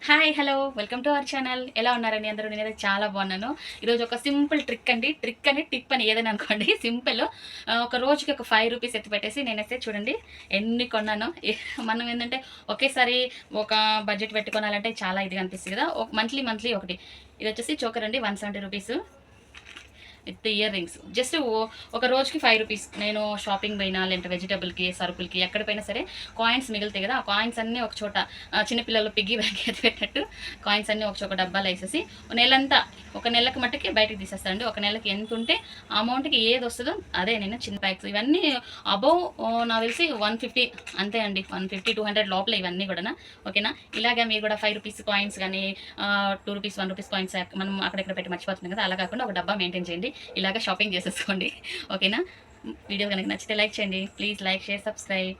Hi hello welcome to our channel. ఎలా ఉన్నారండి అందరూ? నేనైతే చాలా బాగున్నాను. ఈరోజు ఒక సింపుల్ ట్రిక్ అండి, ట్రిక్ అని టిప్ అని ఏదైనా అనుకోండి. సింపుల్ ఒక రోజుకి ఒక ₹5 ఎత్తి పెట్టేసి నేనైతే చూడండి ఎన్ని కొన్నానో. మనం ఏంటంటే ఒకేసారి ఒక బడ్జెట్ పెట్టుకోవాలంటే చాలా ఇదిగా అనిపిస్తుంది కదా. ఒక మంత్లీ మంత్లీ ఒకటి ఇది వచ్చేసి చోకర్ అండి, ₹170 విత్ ఇయర్ రింగ్స్. జస్ట్ ఒక రోజుకి ₹5 నేను షాపింగ్ పోయినా లేదంటే వెజిటబుల్కి సరుకులకి ఎక్కడ పోయినా సరే కాయిన్స్ మిగులుతాయి కదా, ఆ కాయిన్స్ అన్నీ ఒక చోట చిన్నపిల్లలు పిగ్గీ బ్యాంక్ ఎత్తి పెట్టినట్టు కాయిన్స్ అన్నీ ఒక చోట డబ్బాలు వేసేసి నెలంతా ఒక నెలకు మట్టుకి బయటకు తీసేస్తానండి. ఒక నెలకి ఎంత ఉంటే ఆ అమౌంట్కి ఏది వస్తుందో అదే నేను చిన్న ప్యాక్స్ ఇవన్నీ అబౌవ్ నాకు తెలిసి 150 అంతే అండి. 150-200 లోపల ఇవన్నీ కూడా. ఓకేనా? ఇలాగా మీరు కూడా ₹5 కాయిన్స్ కానీ ₹2 ₹1 కాయిన్స్ మనం అక్కడెక్కడ పెట్టి మర్చిపోతుంది కదా, అలా కాకుండా ఒక డబ్బా మెయింటైన్ చేయండి. ఇలాగ షాపింగ్ చేసేసుకోండి. ఓకేనా? వీడియో కనుక నచ్చితే లైక్ చేయండి. Please like, share, subscribe.